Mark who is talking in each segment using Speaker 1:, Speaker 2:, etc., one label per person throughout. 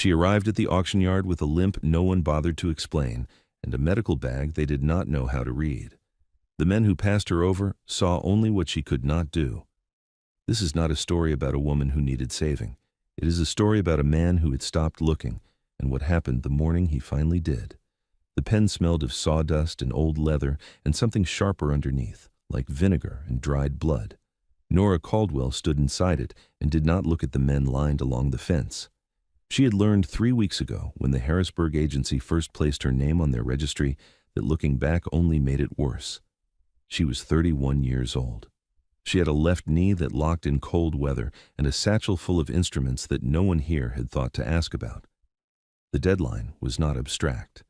Speaker 1: She arrived at the auction yard with a limp no one bothered to explain and a medical bag they did not know how to read. The men who passed her over saw only what she could not do. This is not a story about a woman who needed saving. It is a story about a man who had stopped looking and what happened the morning he finally did. The pen smelled of sawdust and old leather and something sharper underneath, like vinegar and dried blood. Nora Caldwell stood inside it and did not look at the men lined along the fence. She had learned 3 weeks ago, when the Harrisburg agency first placed her name on their registry, that looking back only made it worse. She was 31 years old. She had a left knee that locked in cold weather and a satchel full of instruments that no one here had thought to ask about. The deadline was not abstract.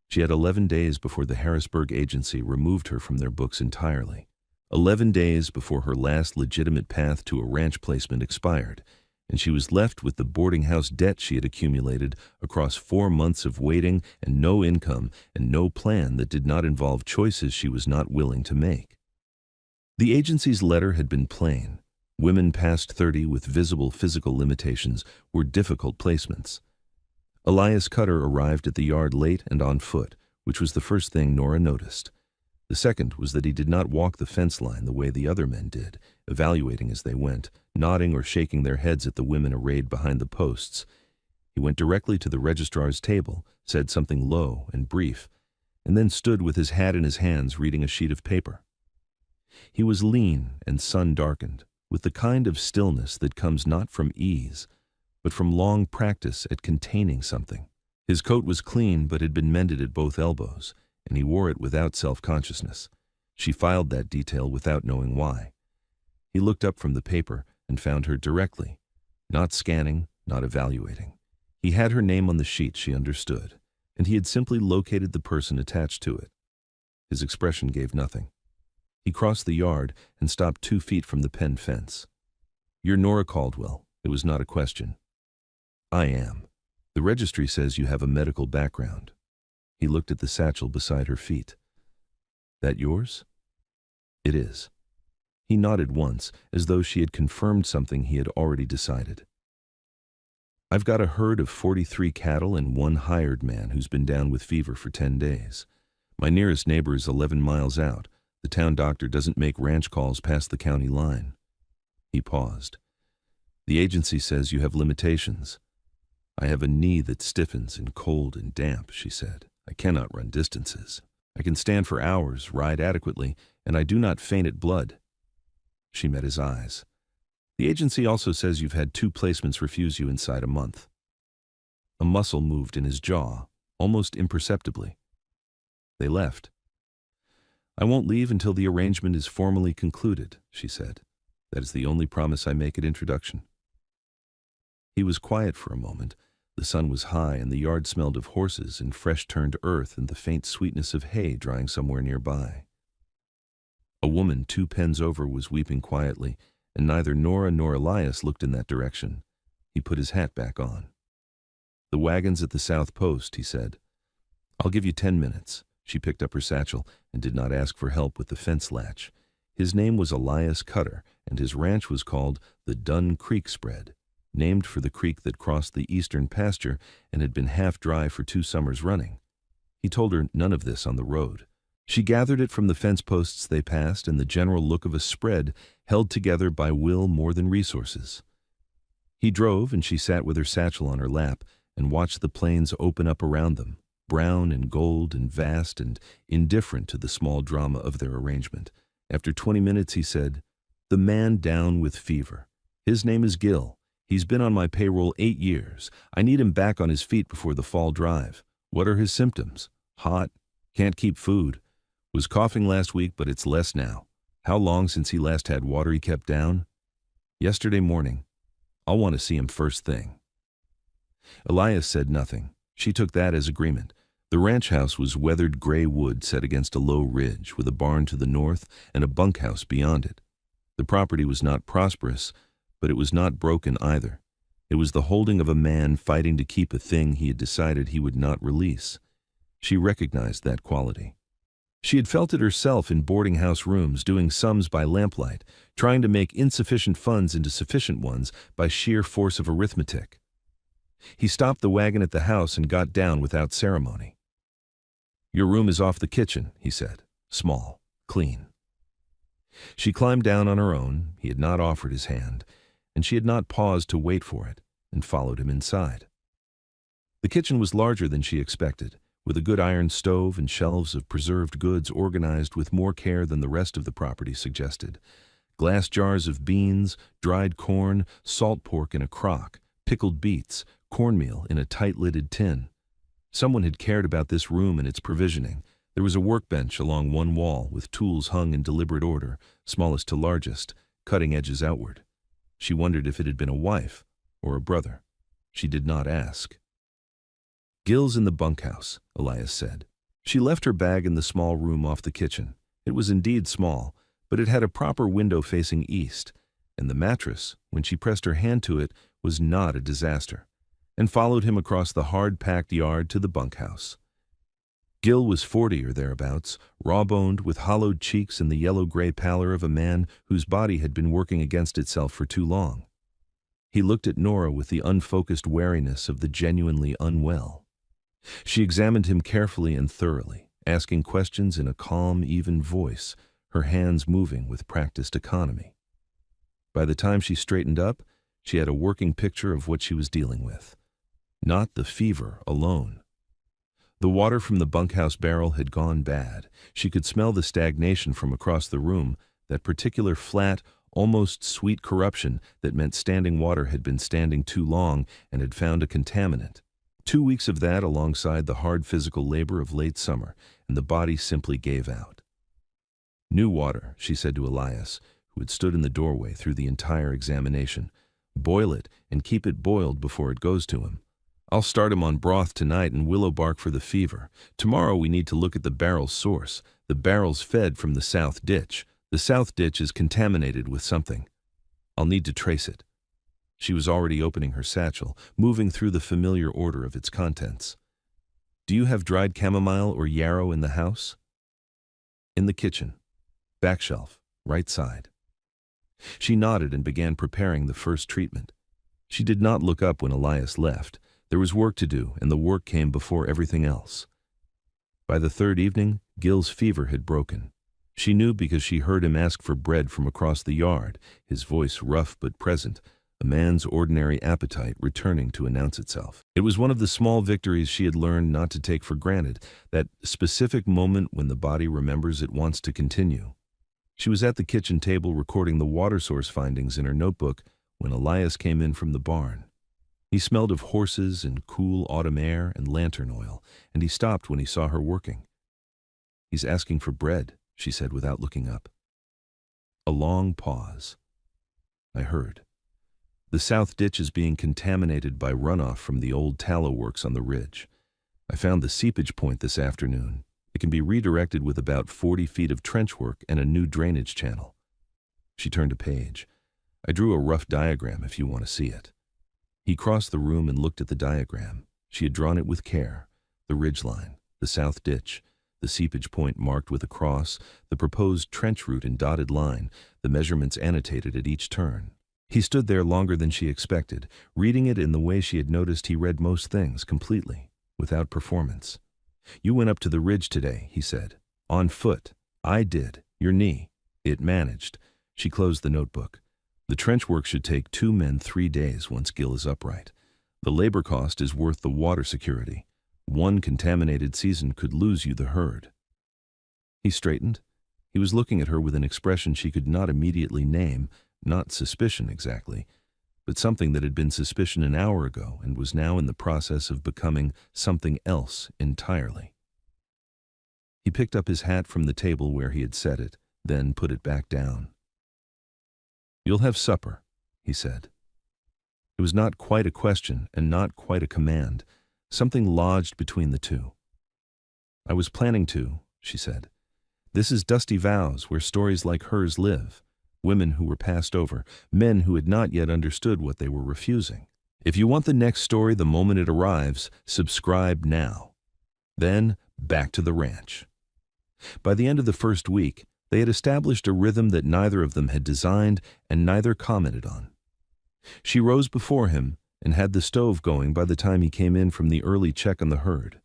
Speaker 1: She had 11 days before the Harrisburg agency removed her from their books entirely. 11 days before her last legitimate path to a ranch placement expired, and she was left with the boarding house debt she had accumulated across 4 months of waiting and no income and no plan that did not involve choices she was not willing to make. The agency's letter had been plain. Women past 30 with visible physical limitations were difficult placements. Elias Cutter arrived at the yard late and on foot, which was the first thing Nora noticed. The second was that he did not walk the fence line the way the other men did, evaluating as they went, nodding or shaking their heads at the women arrayed behind the posts. He went directly to the registrar's table, said something low and brief, and then stood with his hat in his hands reading a sheet of paper. He was lean and sun-darkened, with the kind of stillness that comes not from ease, but from long practice at containing something. His coat was clean but had been mended at both elbows, and he wore it without self-consciousness. She filed that detail without knowing why. He looked up from the paper and found her directly, not scanning, not evaluating. He had her name on the sheet, she understood, and he had simply located the person attached to it. His expression gave nothing. He crossed the yard and stopped 2 feet from the pen fence. "You're Nora Caldwell." It was not a question. "I am. The registry says you have a medical background." He looked at the satchel beside her feet. "That yours?" "It is." He nodded once, as though she had confirmed something he had already decided. "I've got a herd of 43 cattle and 1 hired man who's been down with fever for 10 days. My nearest neighbor is 11 miles out. The town doctor doesn't make ranch calls past the county line." He paused. "The agency says you have limitations." "I have a knee that stiffens and cold and damp," she said. "I cannot run distances. I can stand for hours, ride adequately, and I do not faint at blood." She met his eyes. "The agency also says you've had 2 placements refuse you inside a month." A muscle moved in his jaw, almost imperceptibly. They left. "I won't leave until the arrangement is formally concluded," she said. "That is the only promise I make at introduction." He was quiet for a moment. The sun was high and the yard smelled of horses and fresh-turned earth and the faint sweetness of hay drying somewhere nearby. A woman 2 pens over was weeping quietly, and neither Nora nor Elias looked in that direction. He put his hat back on. "The wagon's at the south post," he said. "I'll give you 10 minutes." She picked up her satchel and did not ask for help with the fence latch. His name was Elias Cutter, and his ranch was called the Dunn Creek Spread, named for the creek that crossed the eastern pasture and had been half dry for 2 summers running. He told her none of this on the road. She gathered it from the fence posts they passed and the general look of a spread held together by will more than resources. He drove, and she sat with her satchel on her lap and watched the plains open up around them, brown and gold and vast and indifferent to the small drama of their arrangement. After 20 minutes he said, "The man down with fever. His name is Gil. He's been on my payroll 8 years. I need him back on his feet before the fall drive. What are his symptoms? Hot. Can't keep food. Was coughing last week, but it's less now. How long since he last had water he kept down? Yesterday morning. I'll want to see him first thing." Elias said nothing. She took that as agreement. The ranch house was weathered gray wood set against a low ridge, with a barn to the north and a bunkhouse beyond it. The property was not prosperous, but it was not broken either. It was the holding of a man fighting to keep a thing he had decided he would not release. She recognized that quality. She had felt it herself in boarding house rooms, doing sums by lamplight, trying to make insufficient funds into sufficient ones by sheer force of arithmetic. He stopped the wagon at the house and got down without ceremony. "Your room is off the kitchen," he said. "Small, clean." She climbed down on her own. He had not offered his hand, and she had not paused to wait for it, and followed him inside. The kitchen was larger than she expected, with a good iron stove and shelves of preserved goods organized with more care than the rest of the property suggested. Glass jars of beans, dried corn, salt pork in a crock, pickled beets, cornmeal in a tight-lidded tin. Someone had cared about this room and its provisioning. There was a workbench along one wall with tools hung in deliberate order, smallest to largest, cutting edges outward. She wondered if it had been a wife or a brother. She did not ask. "Gil's in the bunkhouse," Elias said. She left her bag in the small room off the kitchen. It was indeed small, but it had a proper window facing east, and the mattress, when she pressed her hand to it, was not a disaster, and followed him across the hard-packed yard to the bunkhouse. Gil was 40 or thereabouts, raw-boned, with hollowed cheeks and the yellow-gray pallor of a man whose body had been working against itself for too long. He looked at Nora with the unfocused wariness of the genuinely unwell. She examined him carefully and thoroughly, asking questions in a calm, even voice, her hands moving with practiced economy. By the time she straightened up, she had a working picture of what she was dealing with. Not the fever alone. The water from the bunkhouse barrel had gone bad. She could smell the stagnation from across the room, that particular flat, almost sweet corruption that meant standing water had been standing too long and had found a contaminant. 2 weeks of that alongside the hard physical labor of late summer, and the body simply gave out. "New water," she said to Elias, who had stood in the doorway through the entire examination. "Boil it and keep it boiled before it goes to him. I'll start him on broth tonight and willow bark for the fever. Tomorrow we need to look at the barrel's source. The barrel's fed from the south ditch. The south ditch is contaminated with something. I'll need to trace it." She was already opening her satchel, moving through the familiar order of its contents. "Do you have dried chamomile or yarrow in the house?" "In the kitchen. Back shelf, right side." She nodded and began preparing the first treatment. She did not look up when Elias left. There was work to do, and the work came before everything else. By the third evening, Gil's fever had broken. She knew because she heard him ask for bread from across the yard, his voice rough but present, a man's ordinary appetite returning to announce itself. It was one of the small victories she had learned not to take for granted, that specific moment when the body remembers it wants to continue. She was at the kitchen table recording the water source findings in her notebook when Elias came in from the barn. He smelled of horses and cool autumn air and lantern oil, and he stopped when he saw her working. "He's asking for bread," she said without looking up. A long pause. I heard. "The south ditch is being contaminated by runoff from the old tallow works on the ridge. I found the seepage point this afternoon. It can be redirected with about 40 feet of trench work and a new drainage channel." She turned a page. "I drew a rough diagram if you want to see it." He crossed the room and looked at the diagram. She had drawn it with care. The ridgeline, the south ditch, the seepage point marked with a cross, the proposed trench route in dotted line, the measurements annotated at each turn. He stood there longer than she expected, reading it in the way she had noticed he read most things, completely, without performance. "You went up to the ridge today," he said. "On foot. I did. Your knee. It managed." She closed the notebook. "The trench work should take 2 men 3 days once Gil is upright. The labor cost is worth the water security. 1 contaminated season could lose you the herd." He straightened. He was looking at her with an expression she could not immediately name, not suspicion exactly, but something that had been suspicion an hour ago and was now in the process of becoming something else entirely. He picked up his hat from the table where he had set it, then put it back down. "You'll have supper," he said. It was not quite a question and not quite a command. Something lodged between the two. "I was planning to," she said. "This is Dusty Vows, where stories like hers live. Women who were passed over, men who had not yet understood what they were refusing. If you want the next story the moment it arrives, subscribe now. Then, back to the ranch." By the end of the first week, they had established a rhythm that neither of them had designed and neither commented on. She rose before him, and had the stove going by the time he came in from the early check on the herd.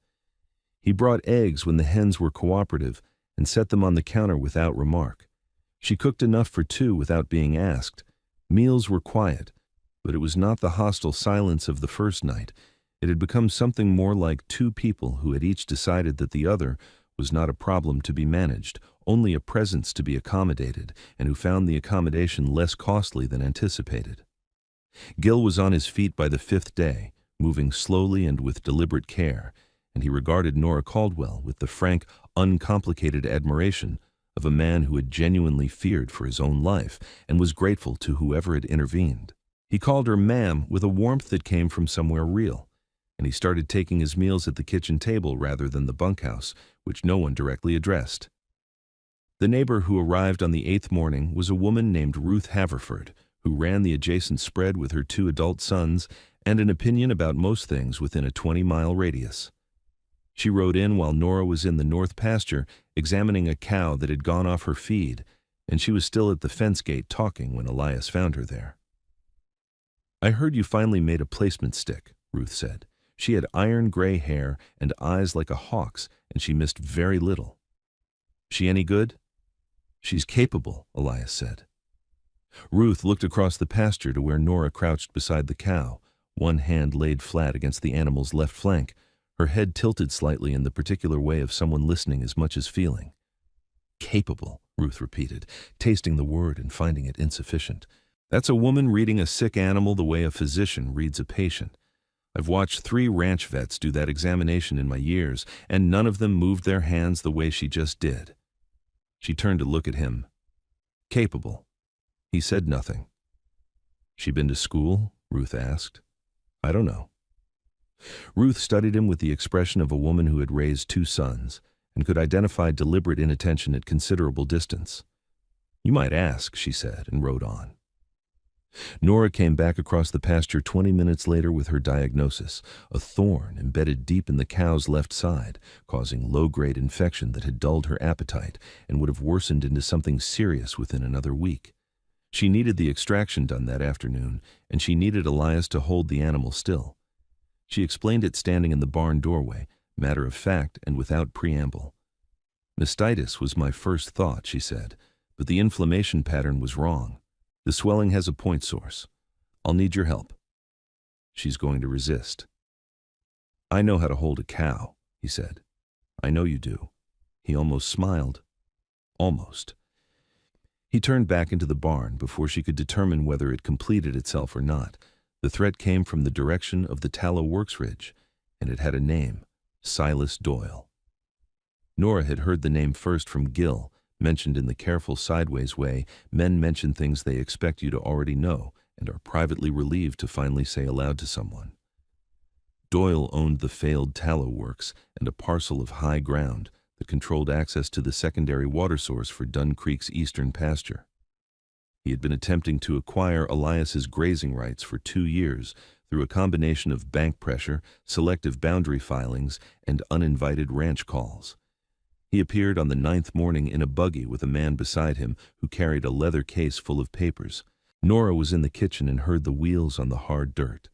Speaker 1: He brought eggs when the hens were cooperative and set them on the counter without remark. She cooked enough for two without being asked. Meals were quiet, but it was not the hostile silence of the first night. It had become something more like two people who had each decided that the other was not a problem to be managed, only a presence to be accommodated, and who found the accommodation less costly than anticipated. Gil was on his feet by the fifth day, moving slowly and with deliberate care, and he regarded Nora Caldwell with the frank, uncomplicated admiration of a man who had genuinely feared for his own life and was grateful to whoever had intervened. He called her ma'am with a warmth that came from somewhere real, and he started taking his meals at the kitchen table rather than the bunkhouse, which no one directly addressed. The neighbor who arrived on the 8th morning was a woman named Ruth Haverford, who ran the adjacent spread with her 2 adult sons and an opinion about most things within a 20-mile radius. She rode in while Nora was in the north pasture examining a cow that had gone off her feed, and she was still at the fence gate talking when Elias found her there. "I heard you finally made a placement stick," Ruth said. She had iron gray hair and eyes like a hawk's, and she missed very little. "She any good?" "She's capable," Elias said. Ruth looked across the pasture to where Nora crouched beside the cow, one hand laid flat against the animal's left flank, her head tilted slightly in the particular way of someone listening as much as feeling. "Capable," Ruth repeated, tasting the word and finding it insufficient. "That's a woman reading a sick animal the way a physician reads a patient. I've watched 3 ranch vets do that examination in my years, and none of them moved their hands the way she just did." She turned to look at him. "Capable." He said nothing. "She been to school?" Ruth asked. "I don't know." Ruth studied him with the expression of a woman who had raised 2 sons and could identify deliberate inattention at considerable distance. "You might ask," she said, and rode on. Nora came back across the pasture 20 minutes later with her diagnosis, a thorn embedded deep in the cow's left side, causing low-grade infection that had dulled her appetite and would have worsened into something serious within another week. She needed the extraction done that afternoon, and she needed Elias to hold the animal still. She explained it standing in the barn doorway, matter of fact and without preamble. "Mastitis was my first thought," she said, "but the inflammation pattern was wrong. The swelling has a point source. I'll need your help." She's going to resist. "I know how to hold a cow," he said. "I know you do." He almost smiled. Almost. He turned back into the barn before she could determine whether it completed itself or not. The threat came from the direction of the tallow works ridge, and it had a name, Silas Doyle. Nora had heard the name first from Gil, mentioned in the careful sideways way men mention things they expect you to already know and are privately relieved to finally say aloud to someone. Doyle owned the failed tallow works and a parcel of high ground that controlled access to the secondary water source for Dunn Creek's eastern pasture. He had been attempting to acquire Elias's grazing rights for 2 years through a combination of bank pressure, selective boundary filings, and uninvited ranch calls. He appeared on the 9th morning in a buggy with a man beside him who carried a leather case full of papers. Nora was in the kitchen and heard the wheels on the hard dirt.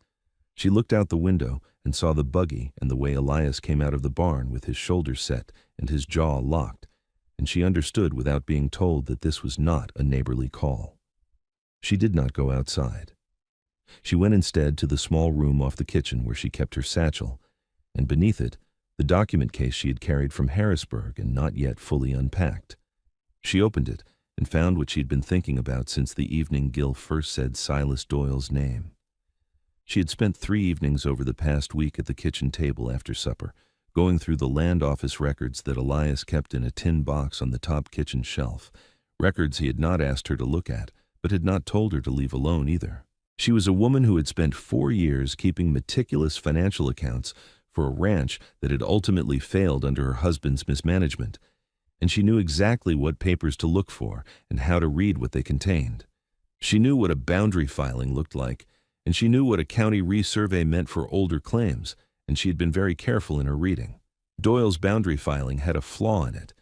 Speaker 1: She looked out the window and saw the buggy and the way Elias came out of the barn with his shoulders set and his jaw locked, and she understood without being told that this was not a neighborly call. She did not go outside. She went instead to the small room off the kitchen where she kept her satchel, and beneath it, the document case she had carried from Harrisburg and not yet fully unpacked. She opened it and found what she had been thinking about since the evening Gil first said Silas Doyle's name. She had spent 3 evenings over the past week at the kitchen table after supper, going through the land office records that Elias kept in a tin box on the top kitchen shelf, records he had not asked her to look at, but had not told her to leave alone either. She was a woman who had spent 4 years keeping meticulous financial accounts for a ranch that had ultimately failed under her husband's mismanagement, and she knew exactly what papers to look for and how to read what they contained. She knew what a boundary filing looked like, and she knew what a county resurvey meant for older claims, and she had been very careful in her reading. Doyle's boundary filing had a flaw in it.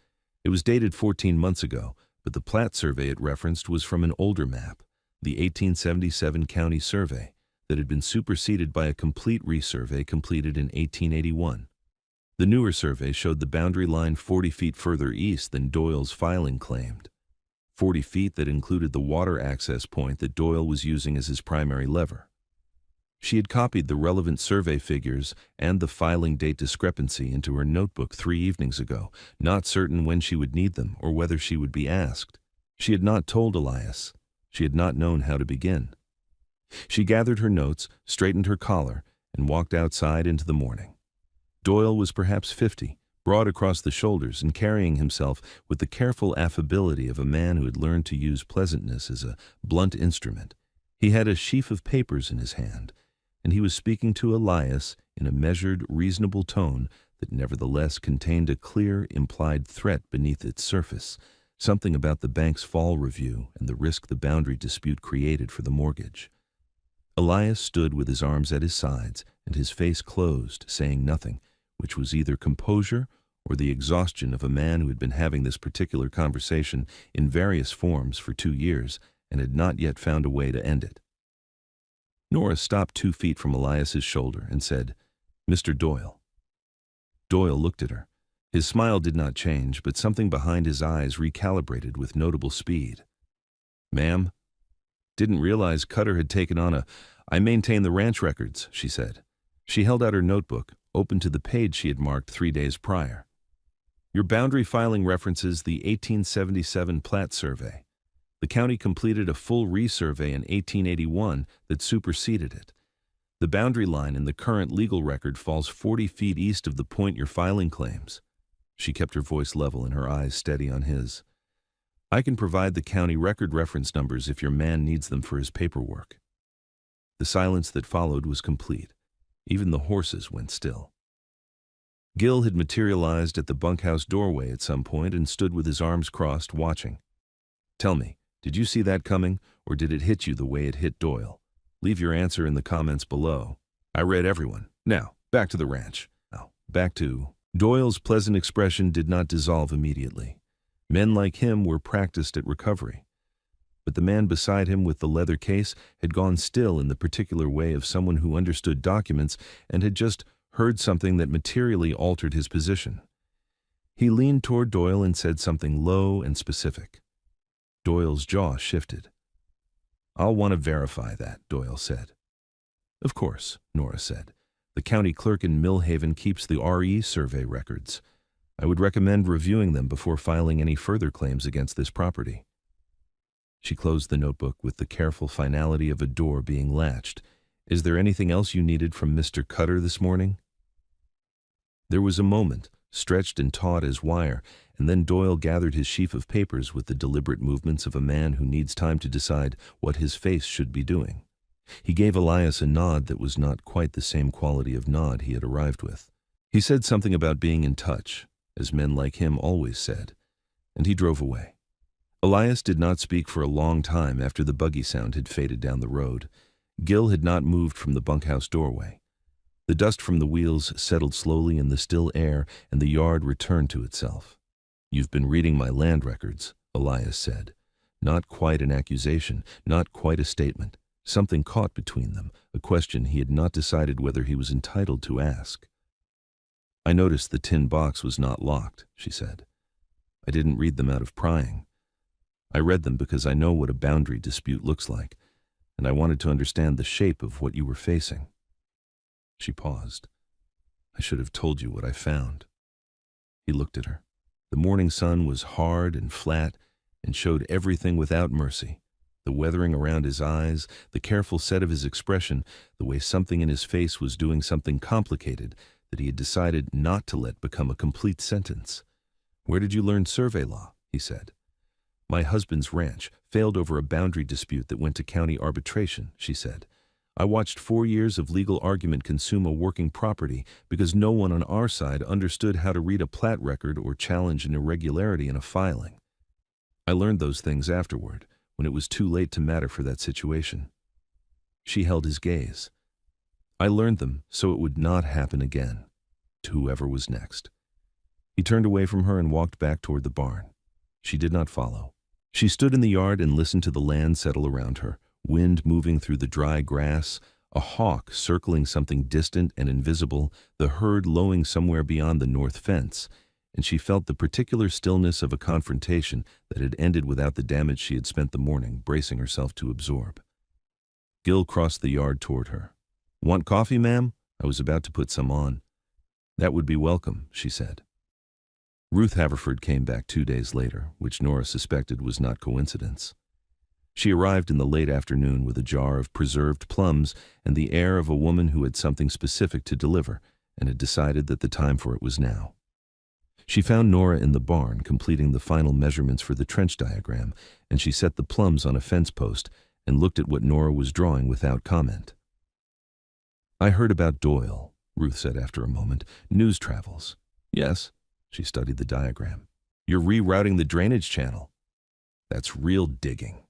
Speaker 1: It was dated 14 months ago, but the plat survey it referenced was from an older map, the 1877 county survey, that had been superseded by a complete resurvey completed in 1881. The newer survey showed the boundary line 40 feet further east than Doyle's filing claimed. 40 feet that included the water access point that Doyle was using as his primary lever. She had copied the relevant survey figures and the filing date discrepancy into her notebook 3 evenings ago, not certain when she would need them or whether she would be asked. She had not told Elias. She had not known how to begin. She gathered her notes, straightened her collar, and walked outside into the morning. Doyle was perhaps 50, broad across the shoulders and carrying himself with the careful affability of a man who had learned to use pleasantness as a blunt instrument. He had a sheaf of papers in his hand, and he was speaking to Elias in a measured, reasonable tone that nevertheless contained a clear, implied threat beneath its surface, something about the bank's fall review and the risk the boundary dispute created for the mortgage. Elias stood with his arms at his sides and his face closed, saying nothing, which was either composure or the exhaustion of a man who had been having this particular conversation in various forms for 2 years and had not yet found a way to end it. Nora stopped 2 feet from Elias's shoulder and said, "Mr. Doyle." Doyle looked at her. His smile did not change, but something behind his eyes recalibrated with notable speed. "Ma'am, didn't realize Cutter had taken on I maintain the ranch records," she said. She held out her notebook, open to the page she had marked 3 days prior. "Your boundary filing references the 1877 plat survey. The county completed a full resurvey in 1881 that superseded it. The boundary line in the current legal record falls 40 feet east of the point your filing claims." She kept her voice level and her eyes steady on his. "I can provide the county record reference numbers if your man needs them for his paperwork." The silence that followed was complete. Even the horses went still. Gil had materialized at the bunkhouse doorway at some point and stood with his arms crossed, watching. "Tell me, did you see that coming, or did it hit you the way it hit Doyle? Leave your answer in the comments below. I read everyone. Now, back to the ranch. Back to..." Doyle's pleasant expression did not dissolve immediately. Men like him were practiced at recovery. But the man beside him with the leather case had gone still in the particular way of someone who understood documents and had just heard something that materially altered his position. He leaned toward Doyle and said something low and specific. Doyle's jaw shifted. "I'll want to verify that," Doyle said. "Of course," Nora said. "The county clerk in Millhaven keeps the RE survey records. I would recommend reviewing them before filing any further claims against this property." She closed the notebook with the careful finality of a door being latched. "Is there anything else you needed from Mr. Cutter this morning?" There was a moment, stretched and taut as wire, and then Doyle gathered his sheaf of papers with the deliberate movements of a man who needs time to decide what his face should be doing. He gave Elias a nod that was not quite the same quality of nod he had arrived with. He said something about being in touch, as men like him always said, and he drove away. Elias did not speak for a long time after the buggy sound had faded down the road. Gil had not moved from the bunkhouse doorway. The dust from the wheels settled slowly in the still air, and the yard returned to itself. "You've been reading my land records," Elias said. Not quite an accusation, not quite a statement. Something caught between them, a question he had not decided whether he was entitled to ask. "I noticed the tin box was not locked," she said. "I didn't read them out of prying. I read them because I know what a boundary dispute looks like, and I wanted to understand the shape of what you were facing." She paused. "I should have told you what I found." He looked at her. The morning sun was hard and flat and showed everything without mercy. The weathering around his eyes, the careful set of his expression, the way something in his face was doing something complicated that he had decided not to let become a complete sentence. "Where did you learn survey law?" he said. "My husband's ranch failed over a boundary dispute that went to county arbitration," she said. "I watched 4 years of legal argument consume a working property because no one on our side understood how to read a plat record or challenge an irregularity in a filing. I learned those things afterward, when it was too late to matter for that situation." She held his gaze. "I learned them so it would not happen again, to whoever was next." He turned away from her and walked back toward the barn. She did not follow. She stood in the yard and listened to the land settle around her, wind moving through the dry grass, A hawk circling something distant and invisible, the herd lowing somewhere beyond the north fence, and she felt the particular stillness of a confrontation that had ended without the damage she had spent the morning bracing herself to absorb. Gil crossed the yard toward her. "Want coffee, ma'am? I was about to put some on." "That would be welcome," she said. Ruth Haverford came back 2 days later, which Nora suspected was not coincidence. She arrived in the late afternoon with a jar of preserved plums and the air of a woman who had something specific to deliver and had decided that the time for it was now. She found Nora in the barn completing the final measurements for the trench diagram, and she set the plums on a fence post and looked at what Nora was drawing without comment. "I heard about Doyle," Ruth said after a moment. "News travels." "Yes." She studied the diagram. "You're rerouting the drainage channel." "That's real digging."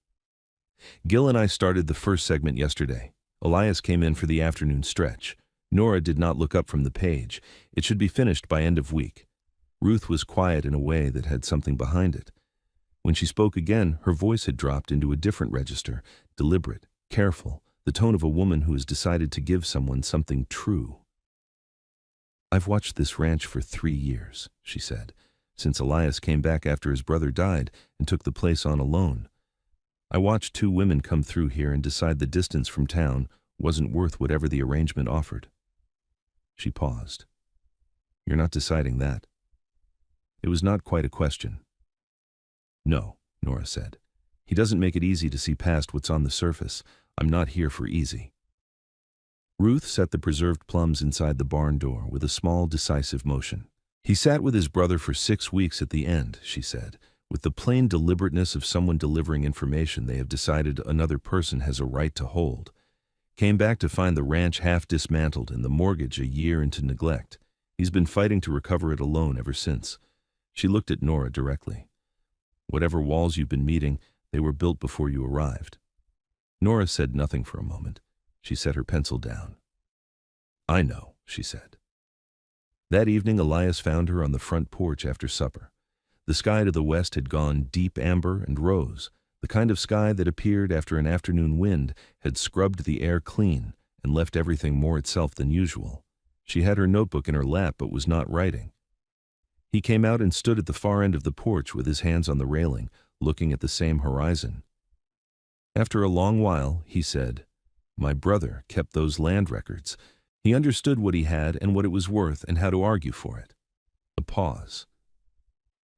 Speaker 1: "Gil and I started the first segment yesterday. Elias came in for the afternoon stretch. Nora did not look up from the page. It should be finished by end of week." Ruth was quiet in a way that had something behind it. When she spoke again, her voice had dropped into a different register, deliberate, careful, the tone of a woman who has decided to give someone something true. "I've watched this ranch for 3 years," she said, "since Elias came back after his brother died and took the place on alone. I watched 2 women come through here and decide the distance from town wasn't worth whatever the arrangement offered." She paused. "You're not deciding that?" It was not quite a question. "No," Nora said. "He doesn't make it easy to see past what's on the surface. I'm not here for easy." Ruth set the preserved plums inside the barn door with a small, decisive motion. "He sat with his brother for 6 weeks at the end," she said, "with the plain deliberateness of someone delivering information they have decided another person has a right to hold. Came back to find the ranch half dismantled and the mortgage a year into neglect. He's been fighting to recover it alone ever since." She looked at Nora directly. "Whatever walls you've been meeting, they were built before you arrived." Nora said nothing for a moment. She set her pencil down. "I know," she said. That evening, Elias found her on the front porch after supper. The sky to the west had gone deep amber and rose, the kind of sky that appeared after an afternoon wind had scrubbed the air clean and left everything more itself than usual. She had her notebook in her lap but was not writing. He came out and stood at the far end of the porch with his hands on the railing, looking at the same horizon. After a long while, he said, "My brother kept those land records. He understood what he had and what it was worth and how to argue for it." A pause.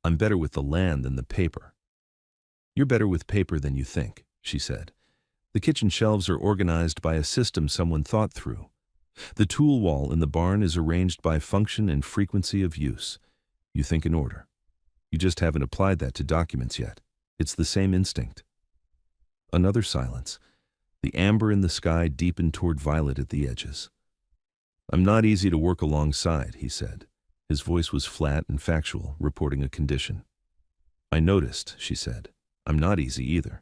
Speaker 1: "I'm better with the land than the paper." "You're better with paper than you think," she said. "The kitchen shelves are organized by a system someone thought through. The tool wall in the barn is arranged by function and frequency of use. You think in order. You just haven't applied that to documents yet. It's the same instinct." Another silence. The amber in the sky deepened toward violet at the edges. "I'm not easy to work alongside," he said. His voice was flat and factual, reporting a condition. "I noticed," she said. "I'm not easy either.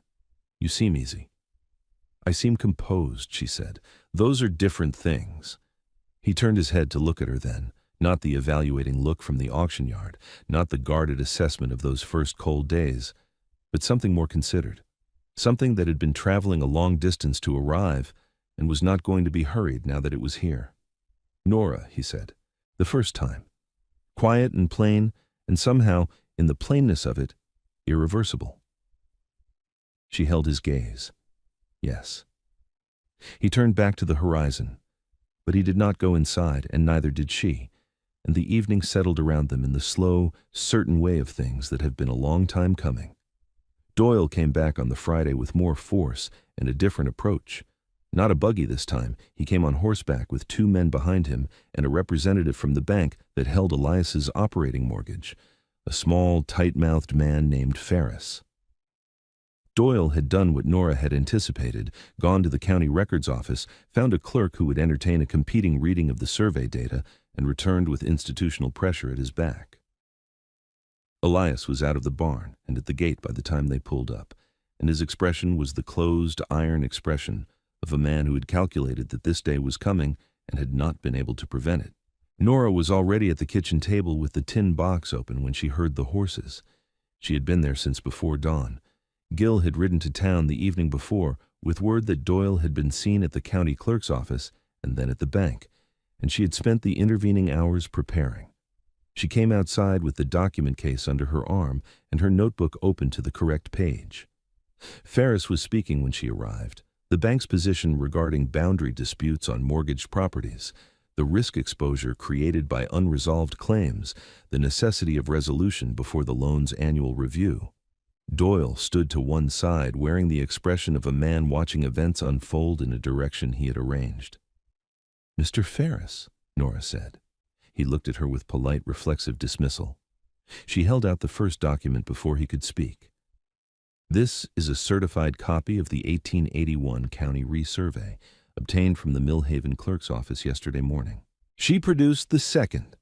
Speaker 1: You seem easy." "I seem composed," she said. "Those are different things." He turned his head to look at her then, not the evaluating look from the auction yard, not the guarded assessment of those first cold days, but something more considered, something that had been traveling a long distance to arrive and was not going to be hurried now that it was here. "Nora," he said, "the first time. Quiet and plain, and somehow, in the plainness of it, irreversible." She held his gaze. "Yes." He turned back to the horizon, but he did not go inside, and neither did she, and the evening settled around them in the slow, certain way of things that have been a long time coming. Doyle came back on the Friday with more force and a different approach. Not a buggy this time. He came on horseback with 2 men behind him and a representative from the bank that held Elias's operating mortgage, a small, tight-mouthed man named Ferris. Doyle had done what Nora had anticipated, gone to the county records office, found a clerk who would entertain a competing reading of the survey data, and returned with institutional pressure at his back. Elias was out of the barn and at the gate by the time they pulled up, and his expression was the closed, iron expression of a man who had calculated that this day was coming and had not been able to prevent it. Nora was already at the kitchen table with the tin box open when she heard the horses. She had been there since before dawn. Gil had ridden to town the evening before, with word that Doyle had been seen at the county clerk's office and then at the bank, and she had spent the intervening hours preparing. She came outside with the document case under her arm and her notebook open to the correct page. Ferris was speaking when she arrived. The bank's position regarding boundary disputes on mortgaged properties, the risk exposure created by unresolved claims, the necessity of resolution before the loan's annual review. Doyle stood to one side, wearing the expression of a man watching events unfold in a direction he had arranged. "Mr. Ferris," Nora said. He looked at her with polite, reflexive dismissal. She held out the first document before he could speak. "This is a certified copy of the 1881 County Resurvey, obtained from the Millhaven clerk's office yesterday morning." She produced the second.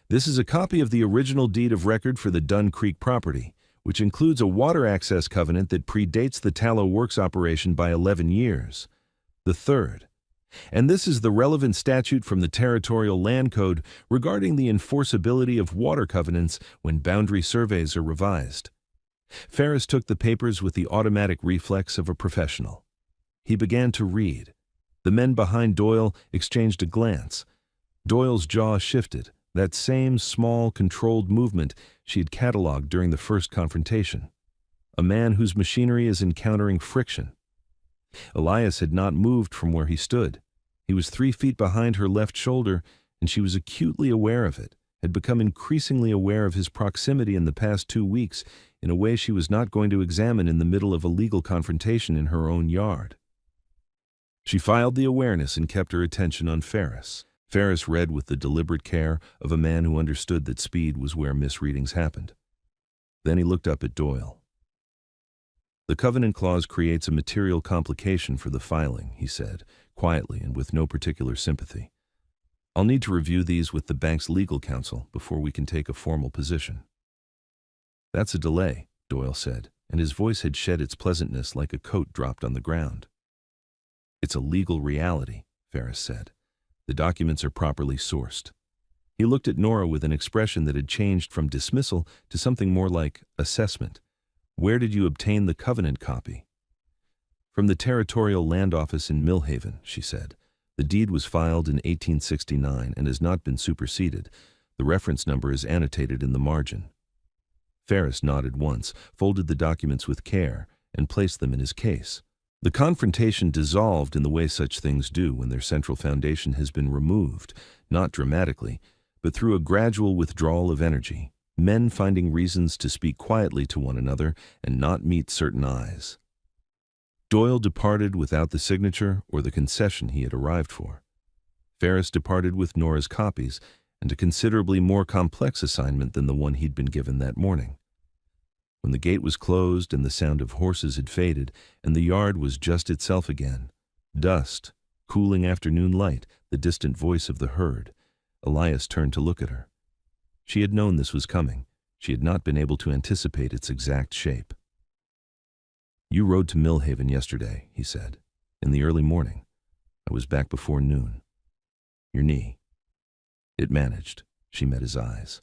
Speaker 1: "This is a copy of the original deed of record for the Dunn Creek property, which includes a water access covenant that predates the tallow works operation by 11 years. The third. And this is the relevant statute from the Territorial Land Code regarding the enforceability of water covenants when boundary surveys are revised." Ferris took the papers with the automatic reflex of a professional. He began to read. The men behind Doyle exchanged a glance. Doyle's jaw shifted, that same small, controlled movement she had catalogued during the first confrontation. A man whose machinery is encountering friction. Elias had not moved from where he stood. He was 3 feet behind her left shoulder, and she was acutely aware of it, had become increasingly aware of his proximity in the past 2 weeks in a way she was not going to examine in the middle of a legal confrontation in her own yard. She filed the awareness and kept her attention on Ferris. Ferris read with the deliberate care of a man who understood that speed was where misreadings happened. Then he looked up at Doyle. "The covenant clause creates a material complication for the filing," he said, quietly and with no particular sympathy. "I'll need to review these with the bank's legal counsel before we can take a formal position." "That's a delay," Doyle said, and his voice had shed its pleasantness like a coat dropped on the ground. "It's a legal reality," Ferris said. "The documents are properly sourced." He looked at Nora with an expression that had changed from dismissal to something more like assessment. "Where did you obtain the covenant copy?" "From the Territorial Land Office in Millhaven," she said. "The deed was filed in 1869 and has not been superseded. The reference number is annotated in the margin." Ferris nodded once, folded the documents with care, and placed them in his case. The confrontation dissolved in the way such things do when their central foundation has been removed, not dramatically, but through a gradual withdrawal of energy, men finding reasons to speak quietly to one another and not meet certain eyes. Doyle departed without the signature or the concession he had arrived for. Ferris departed with Nora's copies and a considerably more complex assignment than the one he'd been given that morning. When the gate was closed and the sound of horses had faded and the yard was just itself again, dust, cooling afternoon light, the distant voice of the herd, Elias turned to look at her. She had known this was coming. She had not been able to anticipate its exact shape. "You rode to Millhaven yesterday," he said. "In the early morning. I was back before noon. Your knee." It managed. She met his eyes.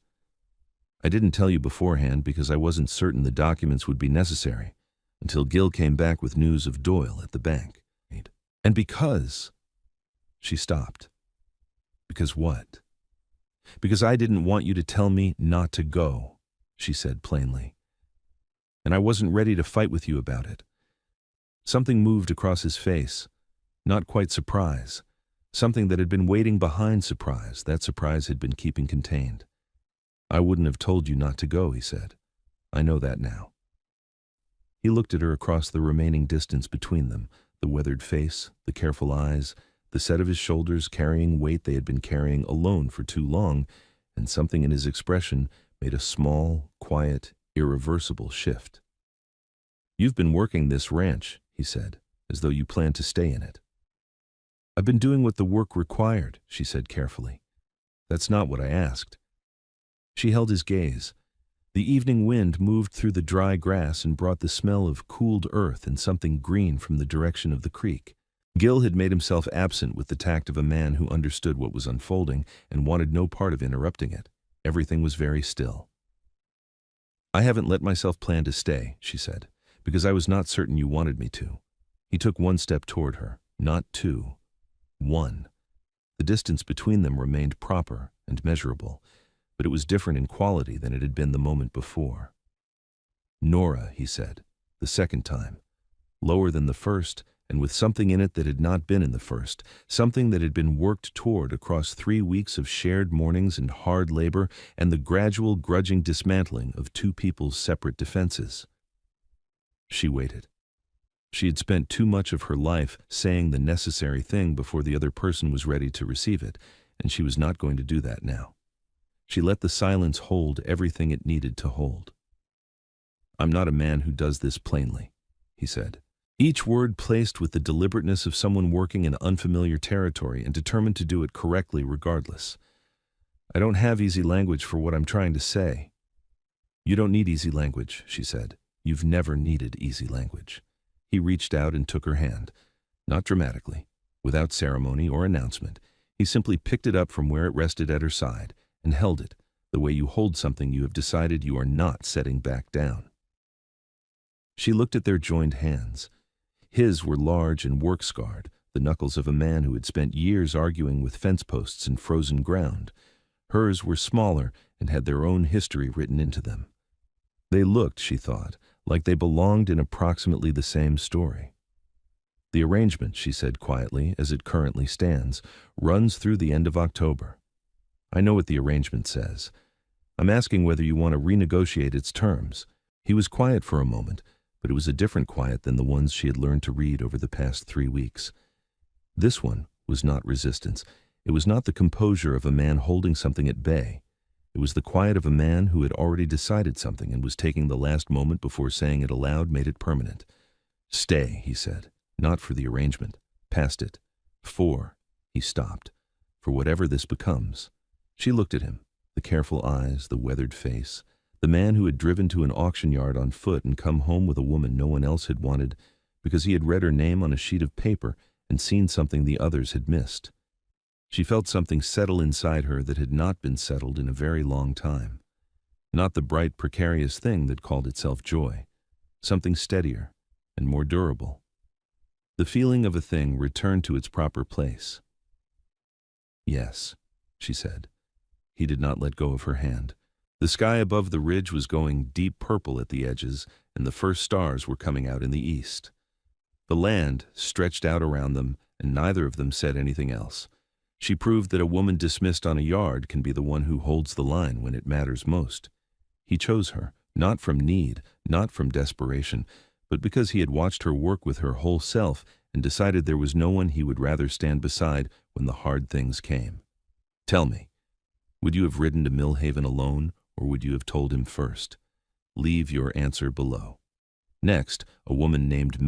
Speaker 1: "I didn't tell you beforehand because I wasn't certain the documents would be necessary, until Gil came back with news of Doyle at the bank. And because—" She stopped. "Because what?" "Because I didn't want you to tell me not to go," she said plainly. "And I wasn't ready to fight with you about it." Something moved across his face, not quite surprise, something that had been waiting behind surprise. That surprise had been keeping contained. "I wouldn't have told you not to go," he said. "I know that now." He looked at her across the remaining distance between them, the weathered face, the careful eyes, the set of his shoulders carrying weight they had been carrying alone for too long, and something in his expression made a small, quiet, irreversible shift. "You've been working this ranch," he said, "as though you planned to stay in it." "I've been doing what the work required," she said carefully. "That's not what I asked." She held his gaze. The evening wind moved through the dry grass and brought the smell of cooled earth and something green from the direction of the creek. Gil had made himself absent with the tact of a man who understood what was unfolding and wanted no part of interrupting it. Everything was very still. "I haven't let myself plan to stay," she said, "because I was not certain you wanted me to." He took one step toward her, not two. One. The distance between them remained proper and measurable, but it was different in quality than it had been the moment before. "Nora," he said, the second time, lower than the first, and with something in it that had not been in the first, something that had been worked toward across 3 weeks of shared mornings and hard labor and the gradual, grudging dismantling of two people's separate defenses. She waited. She had spent too much of her life saying the necessary thing before the other person was ready to receive it, and she was not going to do that now. She let the silence hold everything it needed to hold. "I'm not a man who does this plainly," he said, each word placed with the deliberateness of someone working in unfamiliar territory and determined to do it correctly regardless. "I don't have easy language for what I'm trying to say." "You don't need easy language," she said. "You've never needed easy language." He reached out and took her hand, not dramatically, without ceremony or announcement. He simply picked it up from where it rested at her side and held it, the way you hold something you have decided you are not setting back down. She looked at their joined hands. His were large and work-scarred, the knuckles of a man who had spent years arguing with fence posts in frozen ground. Hers were smaller and had their own history written into them. They looked, she thought, like they belonged in approximately the same story. "The arrangement," she said quietly, "as it currently stands, runs through the end of October. I know what the arrangement says. I'm asking whether you want to renegotiate its terms." He was quiet for a moment, but it was a different quiet than the ones she had learned to read over the past 3 weeks. This one was not resistance. It was not the composure of a man holding something at bay. It was the quiet of a man who had already decided something and was taking the last moment before saying it aloud made it permanent. "Stay," he said, "not for the arrangement. Past it. He stopped. "For whatever this becomes." She looked at him, the careful eyes, the weathered face, the man who had driven to an auction yard on foot and come home with a woman no one else had wanted because he had read her name on a sheet of paper and seen something the others had missed. She felt something settle inside her that had not been settled in a very long time. Not the bright, precarious thing that called itself joy. Something steadier and more durable. The feeling of a thing returned to its proper place. "Yes," she said. He did not let go of her hand. The sky above the ridge was going deep purple at the edges, and the first stars were coming out in the east. The land stretched out around them, and neither of them said anything else. She proved that a woman dismissed on a yard can be the one who holds the line when it matters most. He chose her, not from need, not from desperation, but because he had watched her work with her whole self and decided there was no one he would rather stand beside when the hard things came. "Tell me, would you have ridden to Millhaven alone, or would you have told him first? Leave your answer below." Next, a woman named